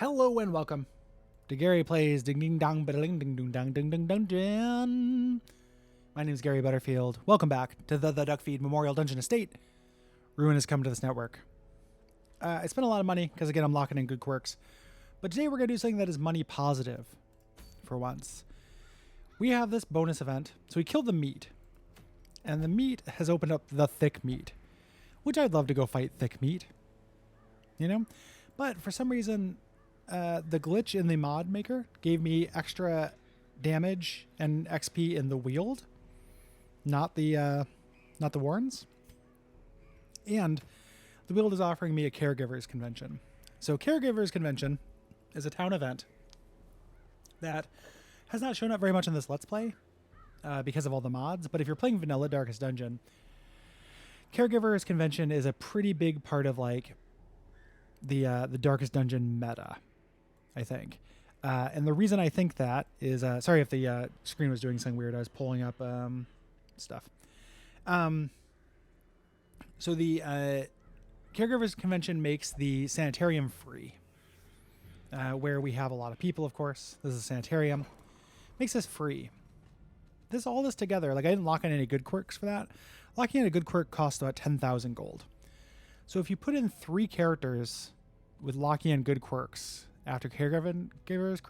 Hello and welcome to Gary Plays Ding Ding Dong Ding Ding Ding Dong Ding Ding Dungeon. My name is Gary Butterfield. Welcome back to the Duckfeed Memorial Dungeon Estate. Ruin has come to this network. I spent a lot of money because, again, I'm locking in good quirks. But today we're going to do something that is money positive for once. We have this bonus event. So we killed the meat. And the meat has opened up the thick meat, which I'd love to go fight thick meat. You know? But for some reason, the glitch in the mod maker gave me extra damage and XP in the wield, not the warrens. And the wield is offering me a Caregivers convention. So Caregivers convention is a town event that has not shown up very much in this Let's Play because of all the mods. But if you're playing Vanilla Darkest Dungeon, Caregivers convention is a pretty big part of like the Darkest Dungeon meta, I think. And the reason I think that is, sorry if the screen was doing something weird. I was pulling up stuff. So the Caregivers Convention makes the sanitarium free, where we have a lot of people, of course. This is a sanitarium. Makes this free. All this together, like I didn't lock in any good quirks for that. Locking in a good quirk costs about 10,000 gold. So if you put in 3 characters with locking in good quirks after Caregivers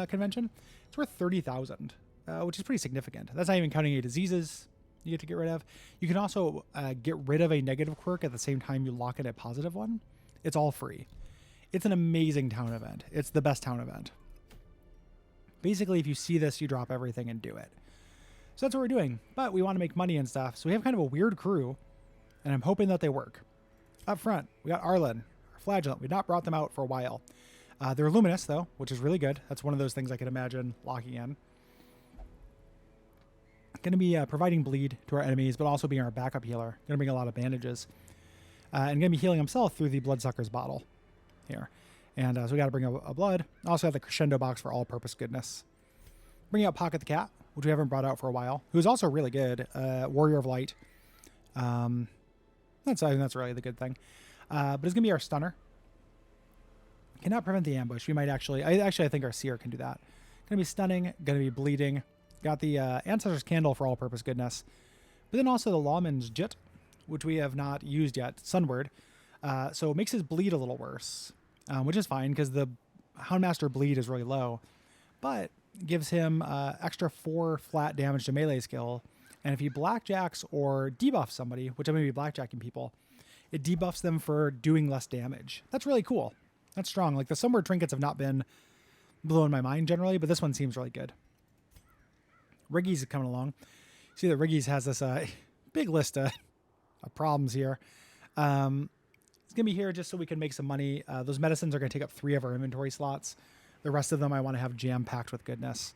Convention, it's worth 30,000, which is pretty significant. That's not even counting any diseases you get to get rid of. You can also get rid of a negative quirk at the same time you lock in a positive one. It's all free. It's an amazing town event. It's the best town event. Basically, if you see this, you drop everything and do it. So that's what we're doing. But we want to make money and stuff. So we have kind of a weird crew, and I'm hoping that they work. Up front, we got Arlen, our Flagellant. We've not brought them out for a while. They're luminous, though, which is really good. That's one of those things I can imagine locking in. Going to be providing bleed to our enemies, but also being our backup healer. Going to bring a lot of bandages. And going to be healing himself through the Bloodsucker's bottle here. And so we got to bring a blood. Also have the Crescendo box for all-purpose goodness. Bringing out Pocket the Cat, which we haven't brought out for a while, who's also really good. Warrior of Light. I think that's really the good thing. But it's going to be our Stunner. Cannot prevent the ambush. We might actually... I think our Seer can do that. Going to be stunning. Going to be bleeding. Got the Ancestor's Candle for all-purpose goodness. But then also the Lawman's Jit, which we have not used yet. Sunward. So it makes his bleed a little worse, which is fine because the Houndmaster bleed is really low. But gives him extra 4 flat damage to melee skill. And if he blackjacks or debuffs somebody, which I'm going to be blackjacking people, it debuffs them for doing less damage. That's really cool. That's strong. Like the Sunward trinkets have not been blowing my mind generally, but this one seems really good. Riggy's coming along. See that Riggy's has this big list of problems here. It's going to be here just so we can make some money. Those medicines are going to take up 3 of our inventory slots. The rest of them I want to have jam-packed with goodness.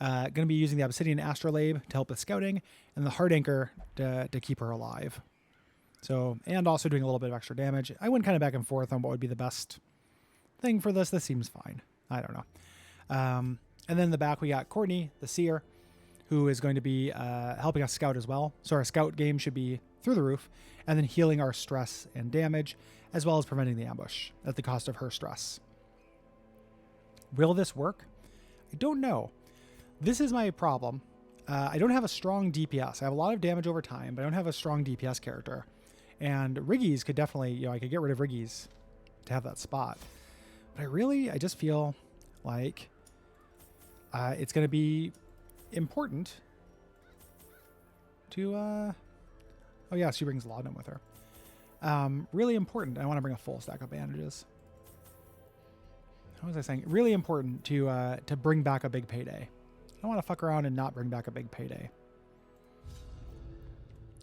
Going to be using the Obsidian Astrolabe to help with scouting, and the Heart Anchor to keep her alive. So, and also doing a little bit of extra damage. I went kind of back and forth on what would be the best thing for this. This seems fine. I don't know. And then in the back we got Courtney, the Seer, who is going to be helping us scout as well. So our scout game should be through the roof, and then healing our stress and damage, as well as preventing the ambush at the cost of her stress. Will this work? I don't know. This is my problem. I don't have a strong DPS. I have a lot of damage over time, but I don't have a strong DPS character. And Riggy's could definitely, I could get rid of Riggy's to have that spot. But I just feel like it's going to be important to, oh yeah, she brings Laudanum with her. Really important. I want to bring a full stack of bandages. What was I saying? Really important to bring back a big payday. I don't want to fuck around and not bring back a big payday.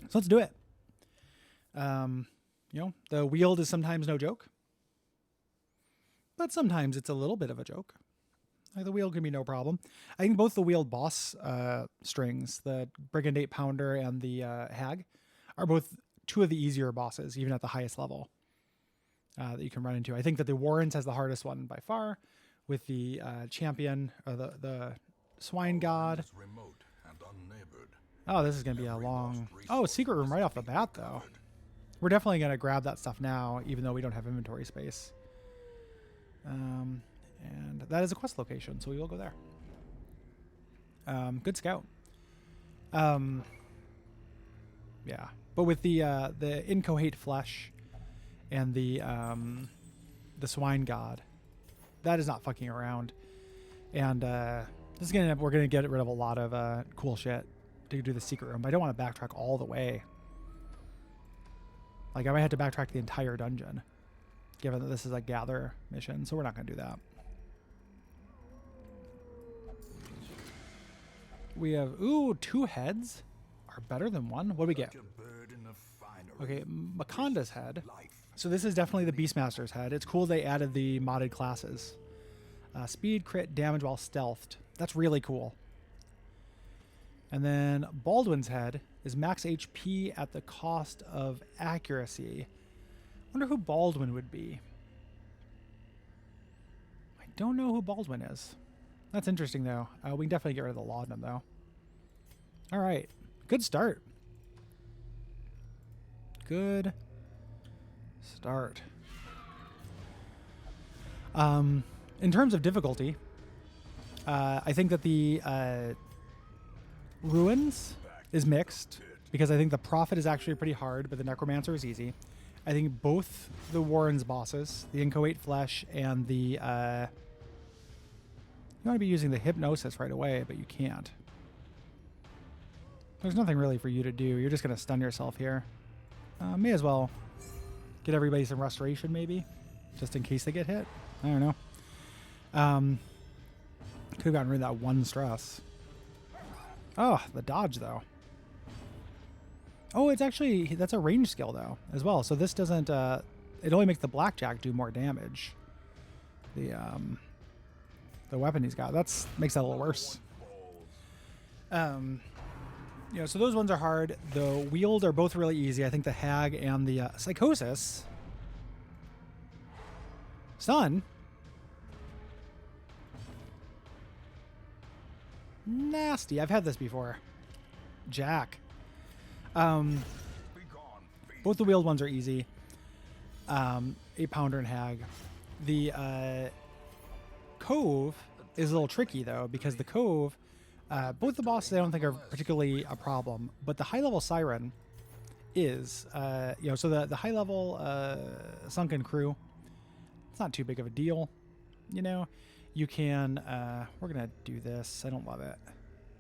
So let's do it. The wield is sometimes no joke, but sometimes it's a little bit of a joke. Like the wield can be no problem. I think both the wield boss strings, the Brigand 8 Pounder and the Hag, are both 2 of the easier bosses, even at the highest level. That you can run into. I think that the Warrens has the hardest one by far, with the champion or the Swine God. Oh, this is going to be a long... Oh, secret room right off the bat, though. We're definitely going to grab that stuff now, even though we don't have inventory space. that is a quest location, so we will go there. Good scout. Yeah, but with the incohate flesh and the swine god, that is not fucking around. And this is we're gonna get rid of a lot of cool shit to do the secret room. But I don't want to backtrack all the way. Like I might have to backtrack the entire dungeon, given that this is a gather mission. So we're not gonna do that. We have 2 heads are better than one. What do we get? Okay, Makonda's head. So this is definitely the Beastmaster's head. It's cool they added the modded classes. Speed, crit, damage while stealthed. That's really cool. And then Baldwin's head is max HP at the cost of accuracy. Wonder who Baldwin would be. I don't know who Baldwin is. That's interesting, though. We can definitely get rid of the laudanum, though. All right. Good start. Good start. In terms of difficulty, I think that the Ruins is mixed, because I think the Prophet is actually pretty hard, but the Necromancer is easy. I think both the Warren's bosses, the Inchoate Flesh and the... you want to be using the Hypnosis right away, but you can't. There's nothing really for you to do. You're just going to stun yourself here. May as well get everybody some restoration, maybe, just in case they get hit. I don't know. Could have gotten rid of that 1 stress. Oh, the dodge, though. Oh, it's actually... That's a range skill, though, as well. So this doesn't... it only makes the Blackjack do more damage. The weapon he's got. Makes that a little worse. So those ones are hard. The Wield are both really easy. I think the Hag and the Psychosis. Stun. Nasty. I've had this before. Jack. Both the Wield ones are easy. 8-pounder and Hag. The Cove is a little tricky, though, because the Cove... both the bosses I don't think are particularly a problem, but the high-level Siren is, so the high-level Sunken Crew, it's not too big of a deal, You can, we're going to do this. I don't love it.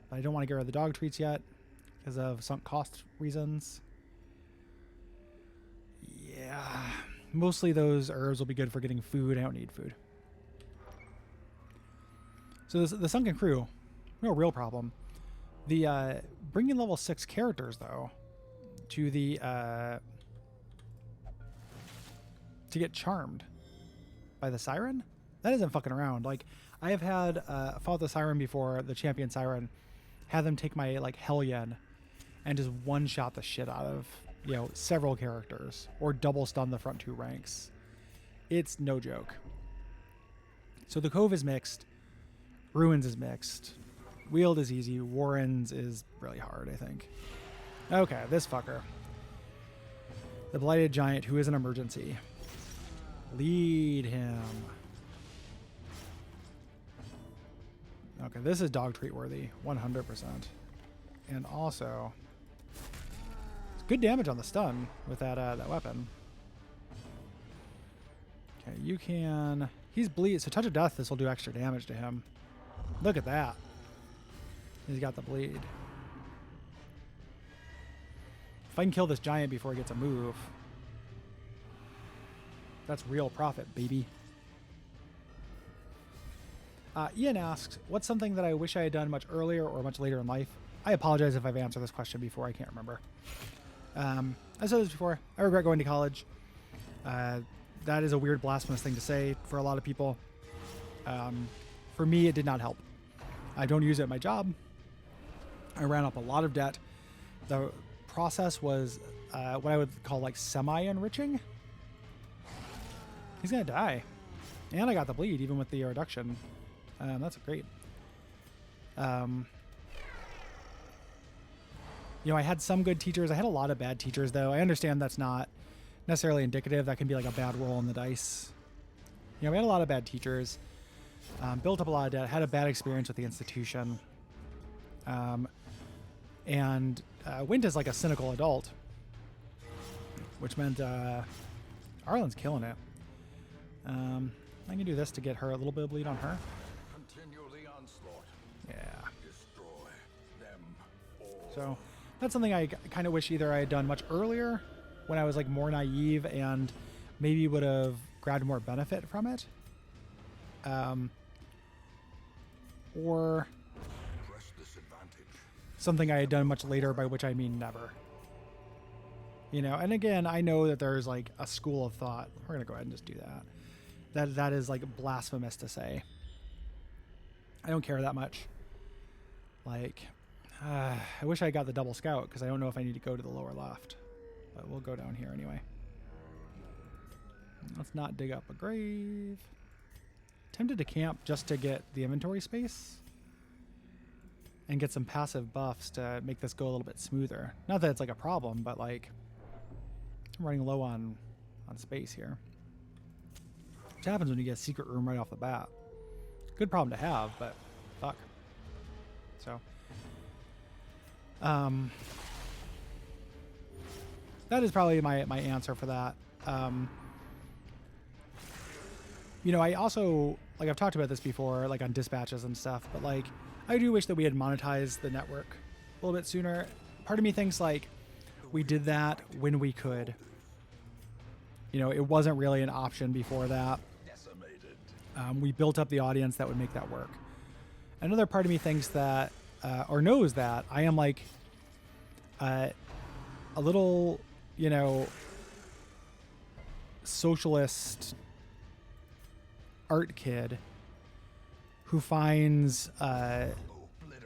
But I don't want to get rid of the dog treats yet because of sunk cost reasons. Yeah, mostly those herbs will be good for getting food. I don't need food. So the Sunken Crew, no real problem. The bringing level 6 characters, though, to the to get charmed by the Siren, that isn't fucking around. Like, I have had fought the Siren before, the champion Siren, have them take my Hellion and just one-shot the shit out of several characters, or double stun the front 2 ranks. It's no joke. So the Cove is mixed. Ruins is mixed. Wield is easy. Warren's is really hard, I think. Okay, this fucker. The Blighted Giant, who is an emergency. Lead him. Okay, this is dog treat worthy, 100%. And also, it's good damage on the stun with that weapon. Okay, you can... He's bleed, so Touch of Death, this will do extra damage to him. Look at that. He's got the bleed. If I can kill this giant before he gets a move, that's real profit, baby. Ian asks, what's something that I wish I had done much earlier or much later in life? I apologize if I've answered this question before. I can't remember. I said this before. I regret going to college. That is a weird, blasphemous thing to say for a lot of people. For me, it did not help. I don't use it at my job. I ran up a lot of debt. The process was what I would call semi-enriching. He's going to die. And I got the bleed, even with the reduction. That's great. I had some good teachers. I had a lot of bad teachers, though. I understand that's not necessarily indicative. That can be a bad roll on the dice. We had a lot of bad teachers. built up a lot of debt, had a bad experience with the institution, and went as like a cynical adult, which meant Arlen's killing it. I can do this to get her a little bit of bleed on her. Continue the onslaught. Yeah. Destroy them all. So that's something I kind of wish either I had done much earlier when I was like more naive and maybe would have grabbed more benefit from it. Or Press this advantage. something I had done much later, by which I mean never. You know, and again, I know that there's like a school of thought. We're going to go ahead and just do that. That is like blasphemous to say. I don't care that much. Like, I wish I got the double scout because I don't know if I need to go to the lower left. But we'll go down here anyway. Let's not dig up a grave. Tempted to camp just to get the inventory space and get some passive buffs to make this go a little bit smoother. Not that it's like a problem, but like I'm running low on space here. Which happens when you get a secret room right off the bat. Good problem to have, but fuck. So that is probably my answer for that. You know, I also, like I've talked about this before, like on dispatches and stuff, but like I do wish that we had monetized the network a little bit sooner. Part of me thinks like we did that when we could. You know, it wasn't really an option before that. We built up the audience that would make that work. Another part of me thinks that, or knows that, I am like a little, you know, socialist art kid who finds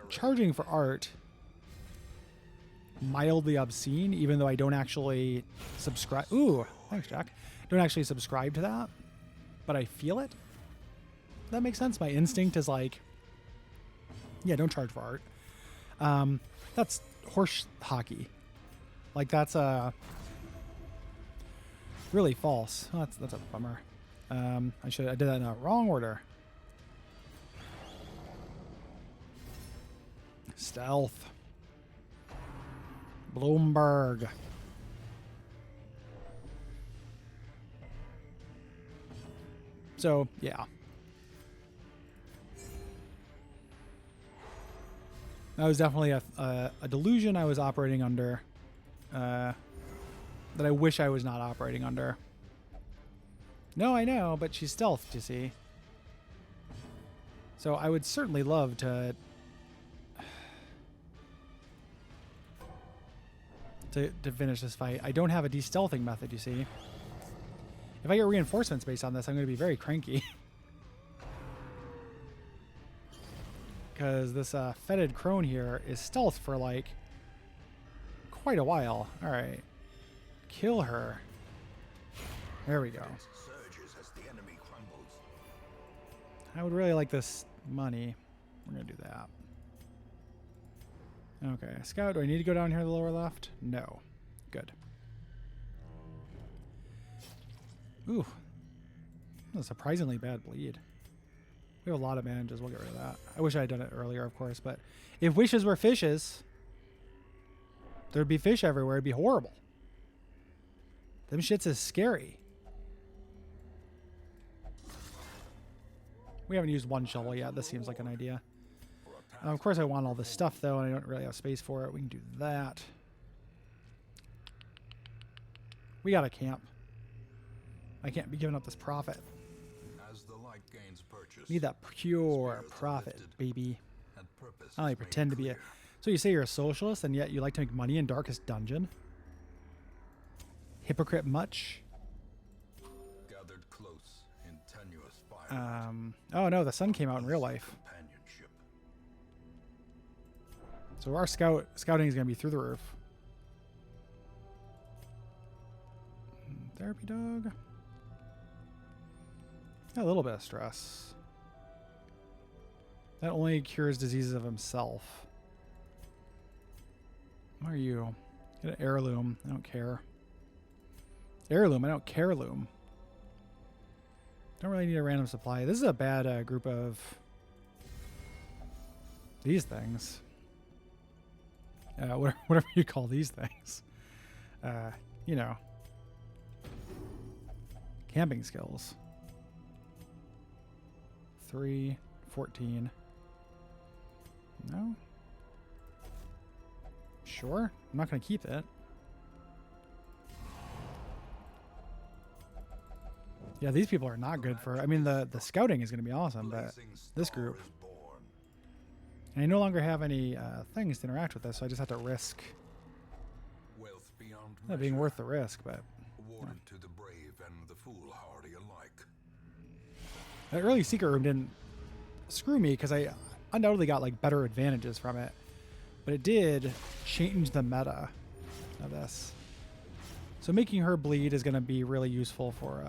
charging for art mildly obscene, even though I don't actually subscribe. Ooh, thanks, Jack. Don't actually subscribe to that, but I feel it. That makes sense. My instinct is like, yeah, don't charge for art. That's horse hockey. Like that's really false. Oh, that's a bummer. I did that in a wrong order. Stealth. Bloomberg. So, yeah. That was definitely a delusion I was operating under that I wish I was not operating under. No, I know, but she's stealthed, you see. So I would certainly love to finish this fight. I don't have a de-stealthing method, you see. If I get reinforcements based on this, I'm going to be very cranky. Because this fetid crone here is stealth for like quite a while. All right. Kill her. There we go. I would really like this money. We're going to do that. Okay. Scout, do I need to go down here to the lower left? No. Good. Ooh. That's a surprisingly bad bleed. We have a lot of bandages. We'll get rid of that. I wish I had done it earlier, of course, but if wishes were fishes, there'd be fish everywhere. It'd be horrible. Them shits is scary. We haven't used one shovel yet. This seems like an idea. Of course, I want all this stuff, though, and I don't really have space for it. We can do that. We got to camp. I can't be giving up this profit. As the light gains purchase, Need that pure profit, baby. I only pretend to be a... So you say you're a socialist, and yet you like to make money in Darkest Dungeon? Hypocrite much? gathered close in tenuous fire. Oh no, the sun came out in real life. Companionship. So our scouting is going to be through the roof. Therapy dog. A little bit of stress. That only cures diseases of himself. What are you? Get an heirloom. I don't care. Heirloom. I don't care loom. Don't really need a random supply. This is a bad group of these things. Whatever you call these things. You know. Camping skills. 3, 14. No? Sure. I'm not going to keep it. Yeah, these people are not good for... I mean, the scouting is going to be awesome, but this group... And I no longer have any things to interact with this, so I just have to risk that being worth the risk, but... Awarded to the brave and the foolhardy alike. The early secret room didn't screw me, because I undoubtedly got, like, better advantages from it. But it did change the meta of this. So making her bleed is going to be really useful for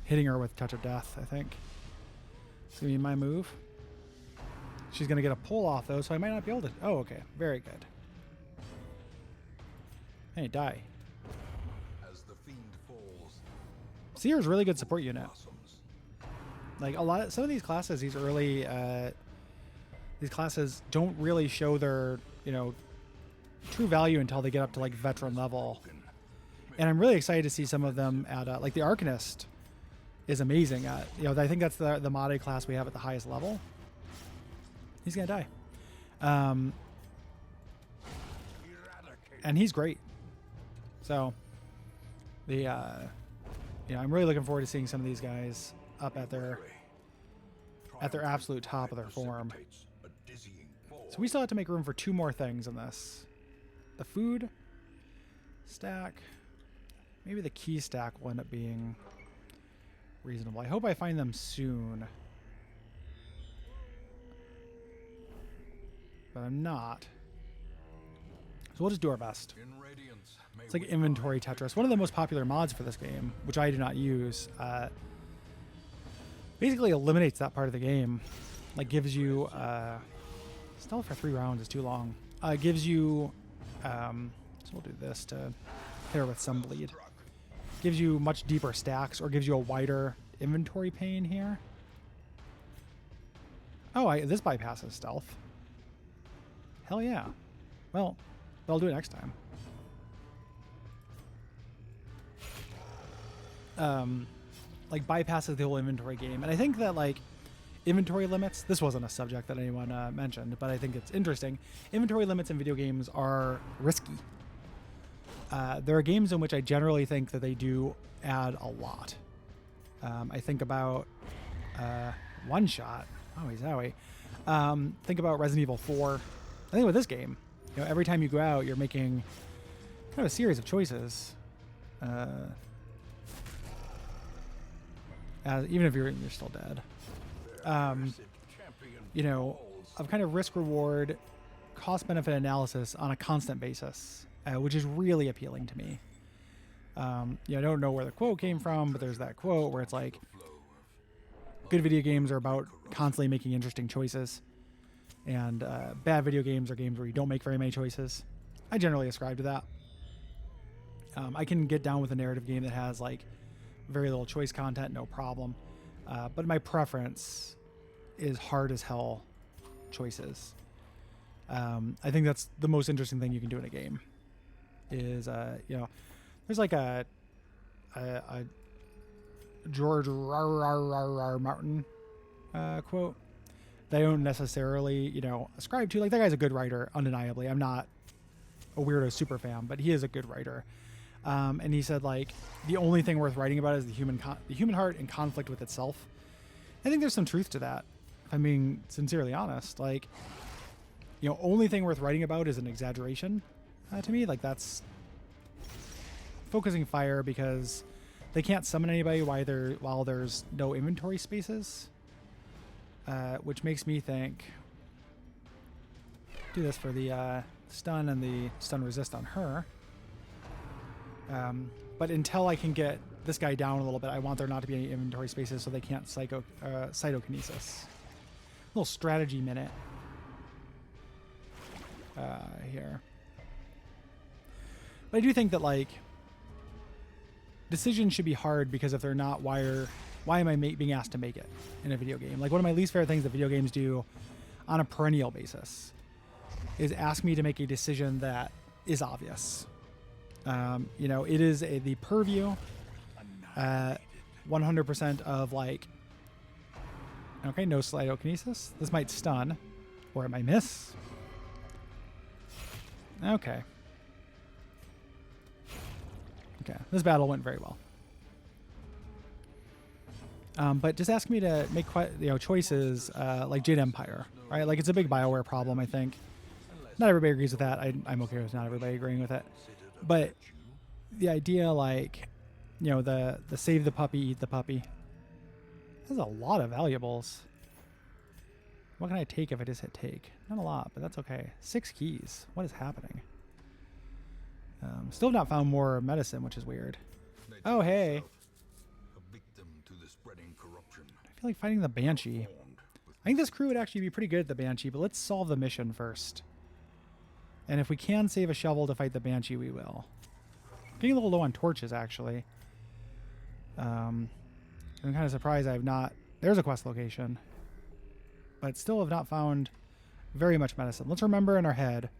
hitting her with Touch of Death, I think. It's going to be my move. She's going to get a pull off, though, so I might not be able to... Oh, okay. Very good. Hey, die. As the fiend falls, Seer's really good support unit. Like, some of these classes, these early... these classes don't really show their, you know, true value until they get up to, like, veteran level. And I'm really excited to see some of them at, like, the Arcanist is amazing at, you know, I think that's the modded class we have at the highest level. He's going to die. And he's great. So, you know, I'm really looking forward to seeing some of these guys up at their absolute top of their form. So we still have to make room for 2 more things in this. The food stack. Maybe the key stack will end up being reasonable. I hope I find them soon. But I'm not. So we'll just do our best. It's like inventory Tetris. One of the most popular mods for this game, which I do not use, basically eliminates that part of the game. Like, gives you... stealth for 3 rounds is too long. Gives you... so we'll do this to hit her with some bleed. Gives you much deeper stacks, or gives you a wider inventory pane here. Oh, this bypasses stealth. Hell yeah. Well, I'll do it next time. Like, bypasses the whole inventory game. And I think that, like, inventory limits, this wasn't a subject that anyone mentioned, but I think it's interesting. Inventory limits in video games are risky. There are games in which I generally think that they do add a lot. I think about One Shot. Oh, he's owie. Think about Resident Evil 4. I think with this game, you know, every time you go out, you're making kind of a series of choices. Even if you're still dead. You know, of kind of risk-reward, cost-benefit analysis on a constant basis, which is really appealing to me. I don't know where the quote came from, but there's that quote where it's like, good video games are about constantly making interesting choices, and bad video games are games where you don't make very many choices. I generally ascribe to that. I can get down with a narrative game that has, like, very little choice content, no problem. But my preference is hard as hell choices. I think that's the most interesting thing you can do in a game. Is there's like a George Martin quote that I don't necessarily ascribe to. Like, that guy's a good writer, undeniably. I'm not a weirdo super fan, but he is a good writer. And he said, like, the only thing worth writing about is the human heart in conflict with itself. I think there's some truth to that, if I'm being sincerely honest. Like, only thing worth writing about is an exaggeration to me. Like, that's focusing fire because they can't summon anybody while there's no inventory spaces, which makes me think, do this for the stun and the stun resist on her. But until I can get this guy down a little bit, I want there not to be any inventory spaces so they can't cytokinesis. Little strategy minute here. But I do think that, like, decisions should be hard, because if they're not, why am I being asked to make it in a video game? Like, one of my least favorite things that video games do on a perennial basis is ask me to make a decision that is obvious. You know, it is the purview, 100% of like, okay, no slidokinesis. This might stun, or it might miss. Okay. Okay, this battle went very well. But just ask me to make choices like Jade Empire, right? Like, it's a big BioWare problem, I think. Not everybody agrees with that. I'm okay with not everybody agreeing with it. But the idea, like, you know, the save the puppy, eat the puppy. There's a lot of valuables. What can I take if I just hit take? Not a lot, but that's okay. 6 keys. What is happening? Still have not found more medicine, which is weird. Oh, hey. I feel like fighting the Banshee. I think this crew would actually be pretty good at the Banshee, but let's solve the mission first. And if we can save a shovel to fight the Banshee, we will. Getting a little low on torches, actually. I'm kind of surprised I have not... There's a quest location. But still have not found very much medicine. Let's remember in our head,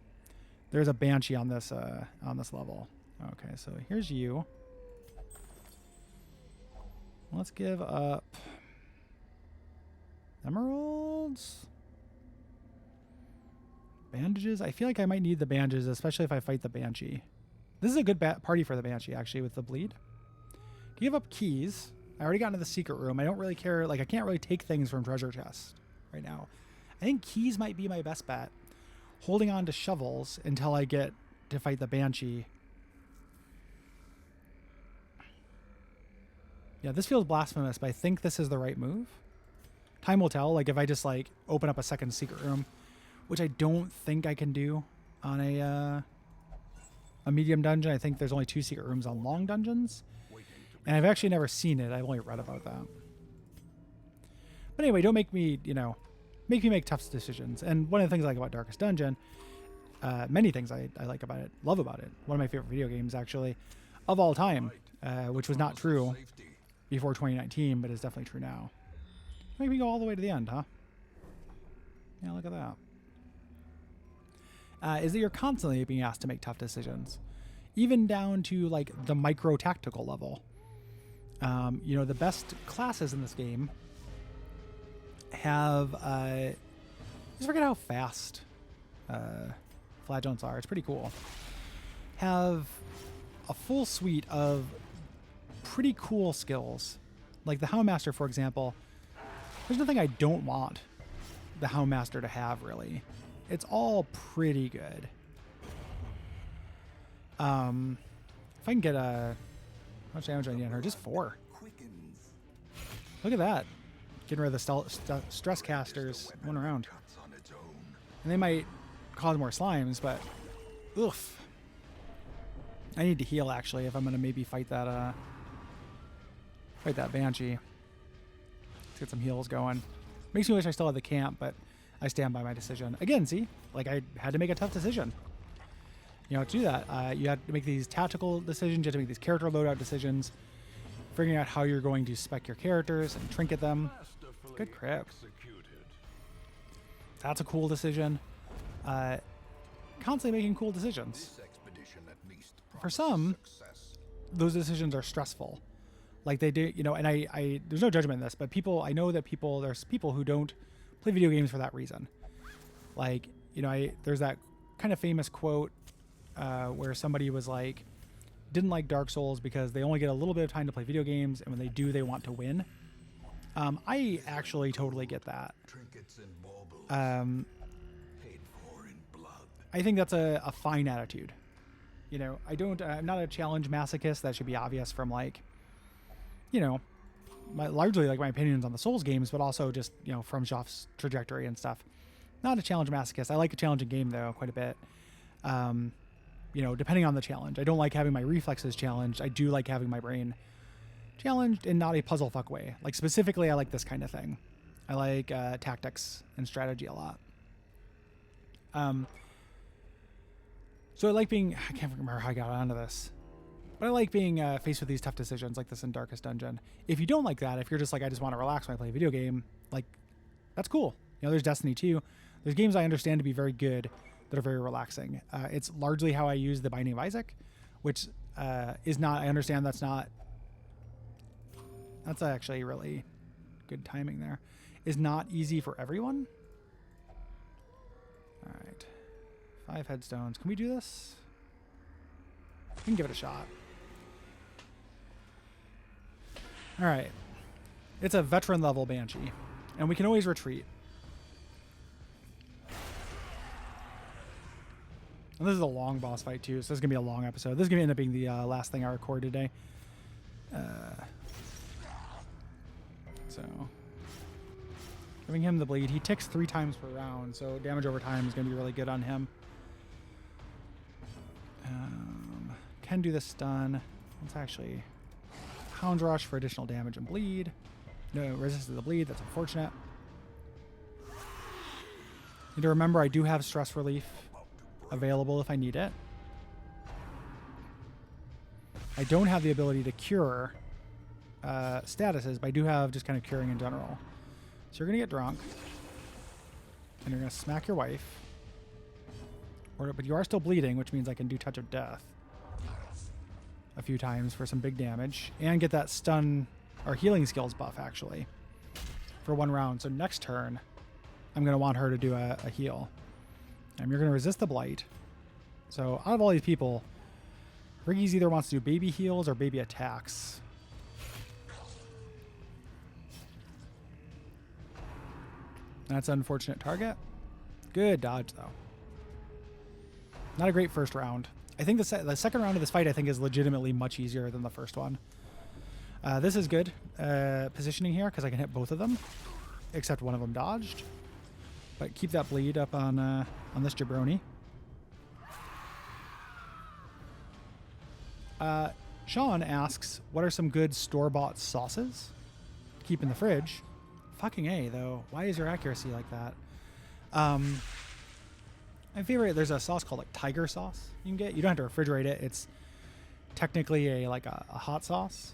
there's a Banshee on this level. Okay, so here's you. Let's give up emeralds. Bandages. I feel like I might need the bandages, especially if I fight the Banshee. This is a good party for the Banshee, actually, with the bleed. Give up keys. I already got into the secret room. I don't really care. Like, I can't really take things from treasure chests right now. I think keys might be my best bet. Holding on to shovels until I get to fight the Banshee. Yeah, this feels blasphemous, but I think this is the right move. Time will tell. Like, if I just, like, open up a second secret room, which I don't think I can do on a medium dungeon. I think there's only 2 secret rooms on long dungeons. And I've actually never seen it. I've only read about that. But anyway, don't make me, you know, make me make tough decisions. And one of the things I like about Darkest Dungeon, many things I like about it, love about it. One of my favorite video games, actually, of all time, which was not true before 2019, but is definitely true now. Make me go all the way to the end, huh? Yeah, look at that. Is that you're constantly being asked to make tough decisions, even down to like the micro tactical level. You know, the best classes in this game have I just forget how fast flagellants are. It's pretty cool. Have a full suite of pretty cool skills, like the Houndmaster, for example. There's nothing I don't want the Houndmaster to have, really. It's all pretty good. If I can get how much damage I need on her? Just 4. Look at that. Getting rid of the stress casters going around. And they might cause more slimes, but oof. I need to heal, actually, if I'm going to maybe fight that Banshee. Let's get some heals going. Makes me wish I still had the camp, but I stand by my decision. Again, see? Like, I had to make a tough decision. You know, to do that, you have to make these tactical decisions. You have to make these character loadout decisions. Figuring out how you're going to spec your characters and trinket them. Good crap. That's a cool decision. Constantly making cool decisions. For some, those decisions are stressful. Like, they do, you know, and I there's no judgment in this, but I know that there's people who don't play video games for that reason. Like, you know, there's that kind of famous quote where somebody was like, didn't like Dark Souls because they only get a little bit of time to play video games, and when they do, they want to win. I actually totally get that. I think that's a fine attitude. You know, I'm not a challenge masochist. That should be obvious from, like, you know, largely like my opinions on the Souls games, but also just, you know, from Joff's trajectory and stuff. Not a challenge masochist. I like a challenging game, though, quite a bit. You know, depending on the challenge. I don't like having my reflexes challenged. I do like having my brain challenged in not a puzzle fuck way. Like, specifically, I like this kind of thing. I like tactics and strategy a lot. So I like I can't remember how I got onto this. But I like being faced with these tough decisions like this in Darkest Dungeon. If you don't like that, if you're just like, I just want to relax when I play a video game, like, that's cool. You know, there's Destiny 2. There's games I understand to be very good that are very relaxing. It's largely how I use the Binding of Isaac, which is not, I understand that's actually really good timing there, is not easy for everyone. All right. 5 headstones. Can we do this? We can give it a shot. All right. It's a veteran level Banshee, and we can always retreat. And this is a long boss fight too, so this is going to be a long episode. This is going to end up being the last thing I record today. So, giving him the bleed. He ticks 3 times per round, so damage over time is going to be really good on him. Can do the stun. Let's actually Hound Rush for additional damage and bleed. No, resist to the bleed. That's unfortunate. Need to remember I do have stress relief available if I need it. I don't have the ability to cure statuses, but I do have just kind of curing in general. So you're going to get drunk, and you're going to smack your wife. But you are still bleeding, which means I can do Touch of Death a few times for some big damage, and get that stun or healing skills buff, actually, for 1 round. So next turn, I'm going to want her to do a heal. And you're going to resist the blight. So out of all these people, Riggy's either wants to do baby heals or baby attacks. That's an unfortunate target. Good dodge, though. Not a great first round. I think the second round of this fight, I think, is legitimately much easier than the first one. This is good positioning here because I can hit both of them, except one of them dodged. But keep that bleed up on this jabroni. Sean asks, what are some good store-bought sauces to keep in the fridge? Fucking A, though. Why is your accuracy like that? My favorite, there's a sauce called like tiger sauce you can get. You don't have to refrigerate it. It's technically a hot sauce.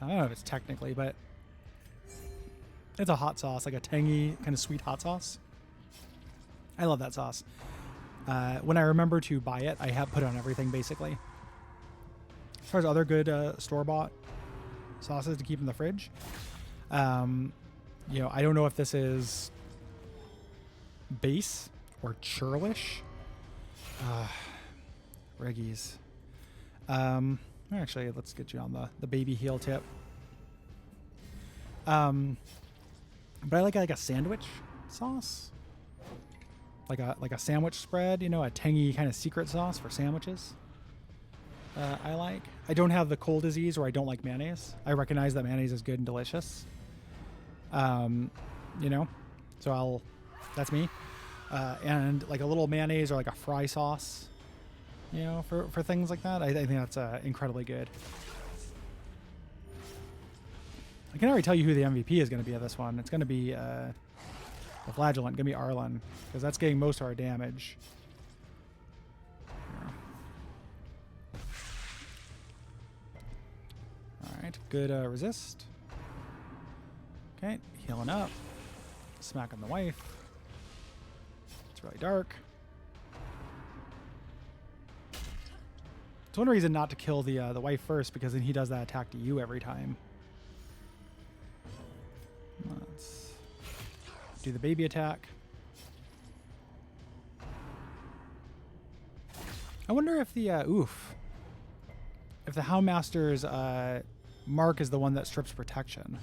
I don't know if it's technically, but it's a hot sauce, like a tangy, kind of sweet hot sauce. I love that sauce. When I remember to buy it, I have put it on everything, basically. As far as other good store-bought sauces to keep in the fridge, you know, I don't know if this is base or churlish. Reggies. Actually, let's get you on the baby heal tip. But I like a sandwich sauce, like a sandwich spread. You know, a tangy kind of secret sauce for sandwiches. I like. I don't have the cold disease, or I don't like mayonnaise. I recognize that mayonnaise is good and delicious. You know, so that's me. And like a little mayonnaise or like a fry sauce, you know, for things like that. I think that's incredibly good. I can already tell you who the MVP is going to be of this one. It's going to be the Flagellant, going to be Arlen, because that's getting most of our damage. All right, good resist. Okay, healing up. Smacking the wife. It's really dark. It's one reason not to kill the wife first, because then he does that attack to you every time. Let's do the baby attack. I wonder if the if the Houndmaster's mark is the one that strips protection.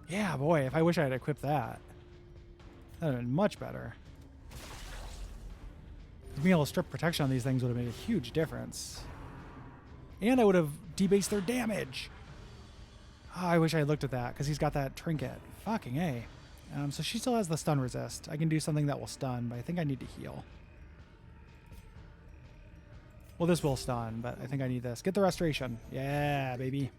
Yeah, boy, if I wish I had equipped that. That would have been much better. Being able to strip protection on these things would have made a huge difference. And I would have debased their damage. Oh, I wish I had looked at that, because he's got that trinket. Fucking A. So she still has the stun resist. I can do something that will stun, but I think I need to heal. Well, this will stun, but I think I need this. Get the restoration. Yeah, baby.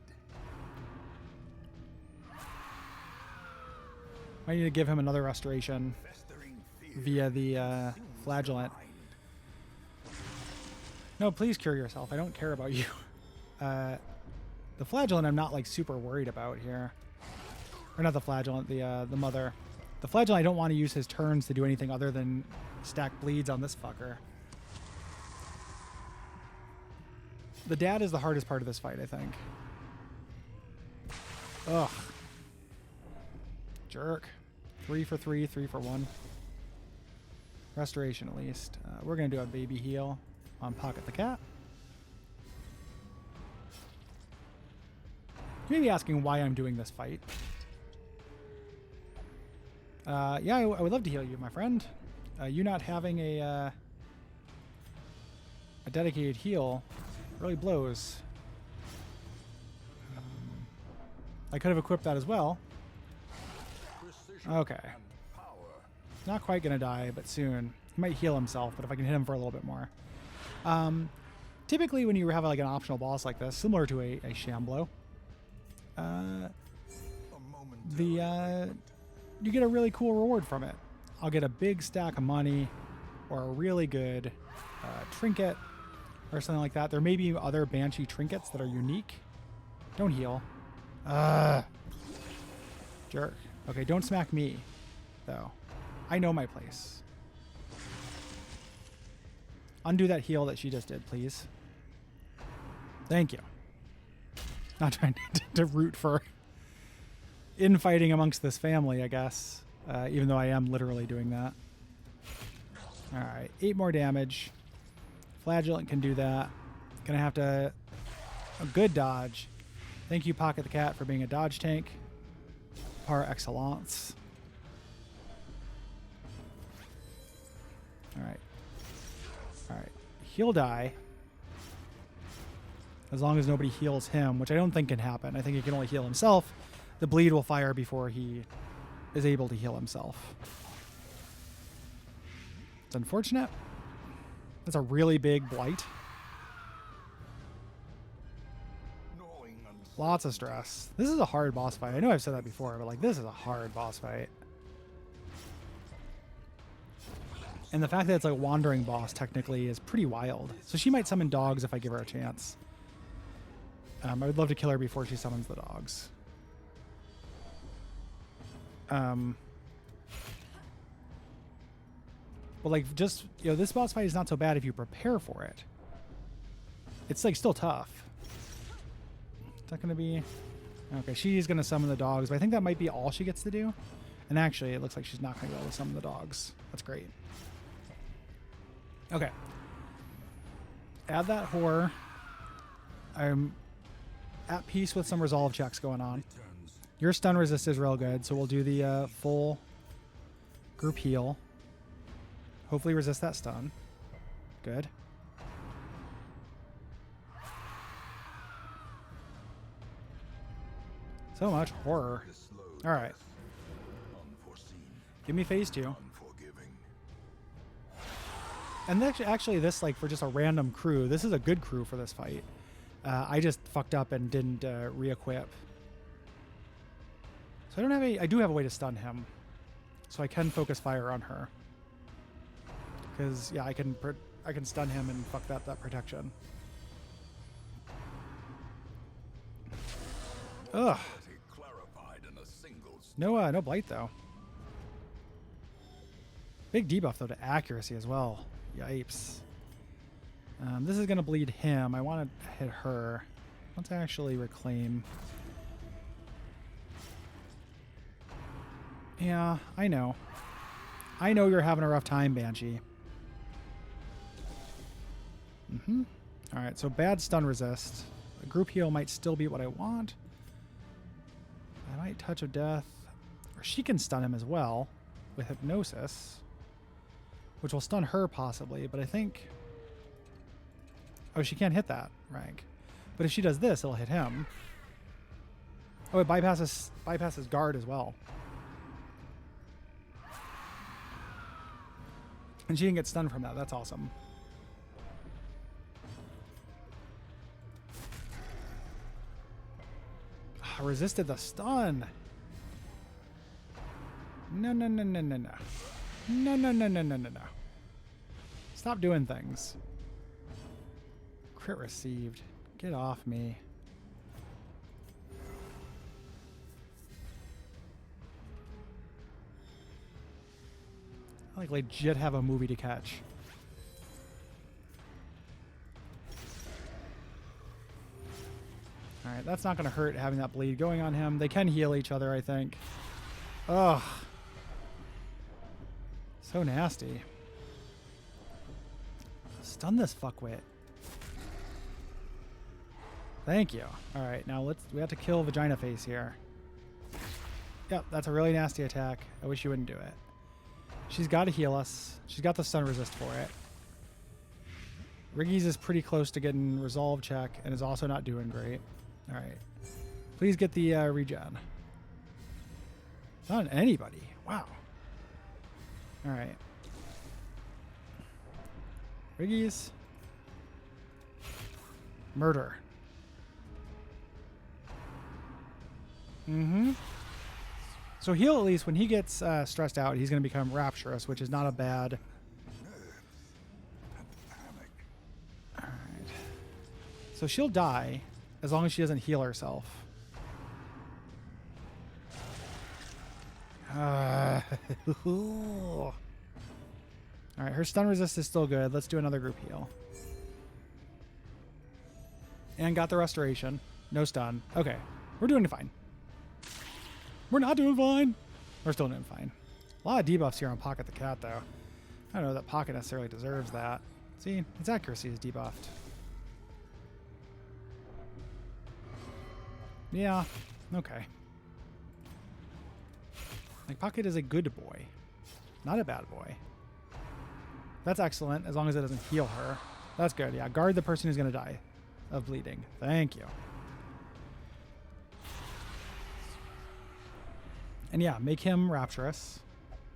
I need to give him another restoration via the Flagellant. No, please cure yourself. I don't care about you. The flagellant I'm not like super worried about here. Or not the flagellant, the mother. The flagellant I don't want to use his turns to do anything other than stack bleeds on this fucker. The dad is the hardest part of this fight, I think. Ugh. Jerk. 3 for 3, 3 for 1. Restoration at least. We're going to do a baby heal on Pocket the Cat. You may be asking why I'm doing this fight. Yeah, I would love to heal you, my friend. You not having a dedicated heal really blows. I could have equipped that as well. Okay. Not quite going to die, but soon. He might heal himself, but if I can hit him for a little bit more. Typically, when you have like an optional boss like this, similar to a Shamblo, you get a really cool reward from it. I'll get a big stack of money or a really good trinket or something like that. There may be other Banshee trinkets that are unique. Don't heal. Jerk. Okay, don't smack me, though. I know my place. Undo that heal that she just did, please. Thank you. Not trying to root for infighting amongst this family, I guess. Even though I am literally doing that. Alright, 8 more damage. Flagellant can do that. Gonna have to... A good dodge. Thank you, Pocket the Cat, for being a dodge tank. Par excellence. Alright. Alright. He'll die. As long as nobody heals him, which I don't think can happen. I think he can only heal himself. The bleed will fire before he is able to heal himself. It's unfortunate. That's a really big blight. Lots of stress. This is a hard boss fight. I know I've said that before, but like this is a hard boss fight. And the fact that it's like a wandering boss technically is pretty wild. So she might summon dogs if I give her a chance. I would love to kill her before she summons the dogs. But like just, you know, this boss fight is not so bad if you prepare for it. It's like still tough. Is that going to be... Okay, she's going to summon the dogs, but I think that might be all she gets to do. And actually, it looks like she's not going to be able to summon the dogs. That's great. Okay. Add that horror. I'm at peace with some resolve checks going on. Your stun resist is real good, so we'll do the full group heal. Hopefully resist that stun. Good. So much horror. All right. Give me phase 2. And actually this, like, for just a random crew, this is a good crew for this fight. I just fucked up and didn't re-equip. So I don't have I do have a way to stun him. So I can focus fire on her. Because, yeah, I can stun him and fuck that protection. Ugh. No blight, though. Big debuff, though, to accuracy as well. Yipes. This is going to bleed him. I want to hit her. Let's actually reclaim. Yeah, I know. I know you're having a rough time, Banshee. Alright, so bad stun resist. A group heal might still be what I want. I might touch of death. Or she can stun him as well with hypnosis. Which will stun her possibly, but I think... Oh, she can't hit that rank. But if she does this, it'll hit him. Oh, it bypasses guard as well. And she didn't get stunned from that. That's awesome. I resisted the stun. No. No. Stop doing things. Crit received. Get off me. I like legit have a movie to catch. Alright, that's not going to hurt having that bleed going on him. They can heal each other, I think. Ugh. So nasty. Stun this fuckwit. Thank you. Alright, now we have to kill Vagina Face here. Yep, that's a really nasty attack. I wish you wouldn't do it. She's got to heal us. She's got the stun resist for it. Riggy's is pretty close to getting resolve check and is also not doing great. Alright. Please get the regen. Not on anybody. Wow. Alright. Riggy's. Murder. Mm-hmm. So he'll at least, when he gets stressed out, he's going to become rapturous, which is not a bad... Alright. So she'll die as long as she doesn't heal herself. Alright, her stun resist is still good. Let's do another group heal. And got the restoration. No stun. Okay, we're doing fine. We're not doing fine. We're still doing fine. A lot of debuffs here on Pocket the Cat, though. I don't know that Pocket necessarily deserves that. See, its accuracy is debuffed. Yeah, okay. Like, Pocket is a good boy, not a bad boy. That's excellent, as long as it doesn't heal her. That's good, yeah. Guard the person who's going to die of bleeding. Thank you. And yeah, make him rapturous.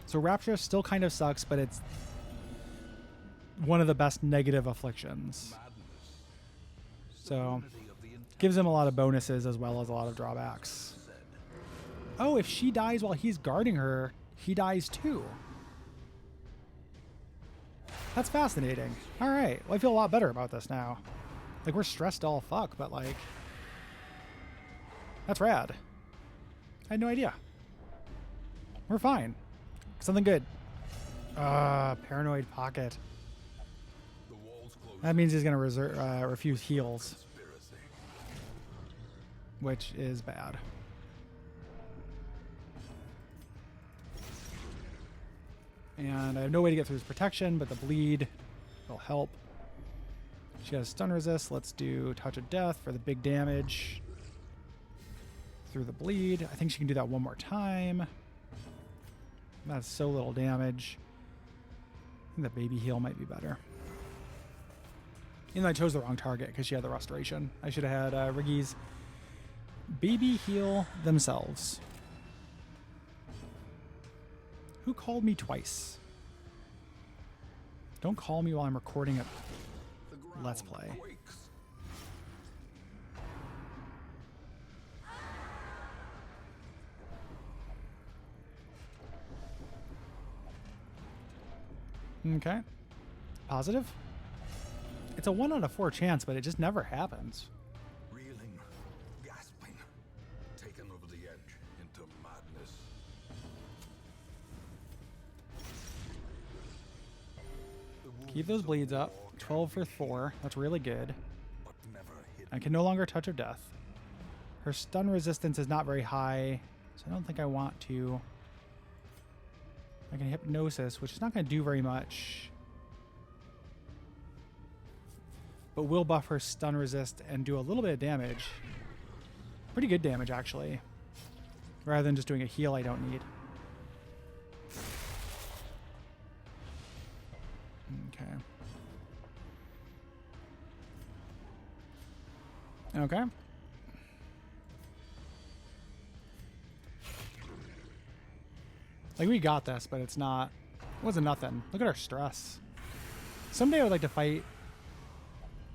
So rapturous still kind of sucks, but it's one of the best negative afflictions. So gives him a lot of bonuses as well as a lot of drawbacks. Oh, if she dies while he's guarding her, he dies too. That's fascinating. All right, well, I feel a lot better about this now. Like, we're stressed all fuck, but like, that's rad. I had no idea. We're fine. Something good. Paranoid Pocket. That means he's going to refuse heals. Which is bad. And I have no way to get through his protection, but the bleed will help. She has stun resist. Let's do Touch of Death for the big damage. Through the bleed. I think she can do that one more time. That's so little damage. I think the baby heal might be better. And I chose the wrong target because she had the restoration. I should have had Riggy's baby heal themselves. Who called me twice? Don't call me while I'm recording a Let's Play. Okay. Positive? It's a 1 out of 4 chance, but it just never happens. Reeling, gasping, taken over the edge into madness. Keep those bleeds up. 12 for 4. That's really good. But never hit. I can no longer Touch of Death. Her stun resistance is not very high, so I don't think I want to. I can Hypnosis, which is not going to do very much. But will buff her stun resist and do a little bit of damage. Pretty good damage, actually. Rather than just doing a heal I don't need. Okay. Okay. Like, we got this, but it's not... It wasn't nothing. Look at our stress. Someday I would like to fight...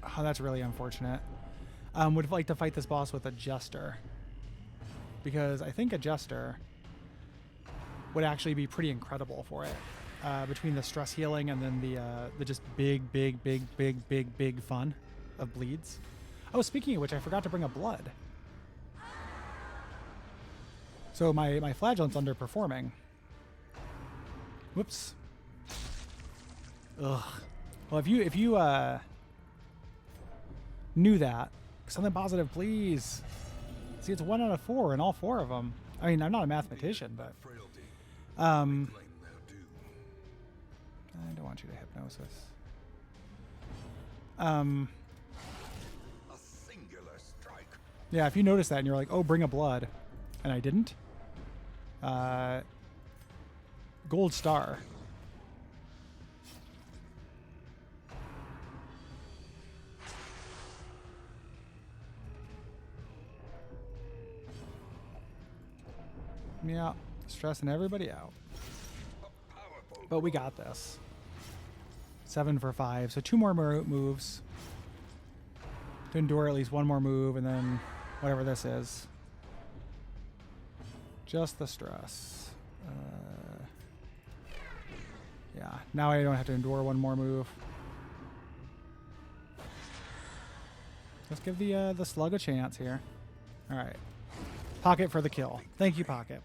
Oh, that's really unfortunate. Would like to fight this boss with a Jester. Because I think a Jester would actually be pretty incredible for it. Between the stress healing and then the just big fun. of bleeds. Oh, speaking of which, I forgot to bring a blood. So my flagellant's underperforming. Whoops. Ugh. Well, if you knew that, something positive, please. See, it's 1 out of 4 in all 4 of them. I mean, I'm not a mathematician, but I don't want you to hypnosis. A singular strike. Yeah, if you notice that and you're like, oh, bring a blood, and I didn't, gold star. Yeah, stressing everybody out. But we got this. 7 for 5, so 2 more moves. To endure at least 1 more move, and then whatever this is. Just the stress. Yeah, now I don't have to endure 1 more move. Let's give the slug a chance here. All right. Pocket for the kill. Thank you, Pocket.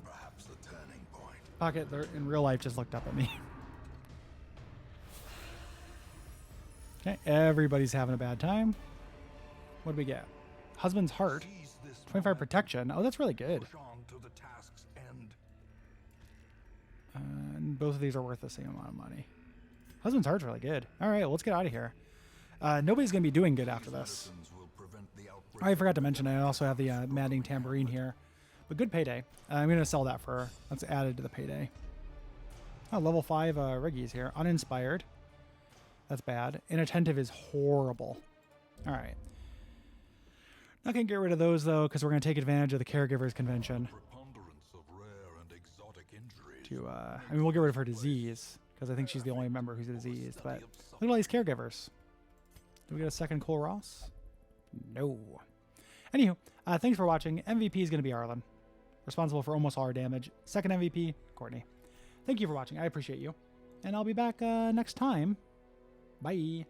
Perhaps the turning point. Pocket in real life just looked up at me. Okay, everybody's having a bad time. What do we get? Husband's heart. Seize this 25 moment. protection. Oh, that's really good. Push on to the task's end. And both of these are worth the same amount of money. Husband's heart's really good. All right, let's get out of here. Nobody's going to be doing good after this. Medicines will prevent the outbreak. I forgot to mention, I also have the maddening tambourine here. But good payday. I'm going to sell that for, that's added to the payday. Oh, level 5 Riggies here. Uninspired. That's bad. Inattentive is horrible. All right. Not going to get rid of those, though, because we're going to take advantage of the Caregivers Convention. Preponderance of rare and exotic injuries. To, I mean, we'll get rid of her disease, because I think she's the only member who's diseased. But look at all these caregivers. Do we get a second Cole Ross? No. Anywho, thanks for watching. MVP is going to be Arlen. Responsible for almost all our damage. Second MVP, Courtney. Thank you for watching. I appreciate you. And I'll be back next time. Bye.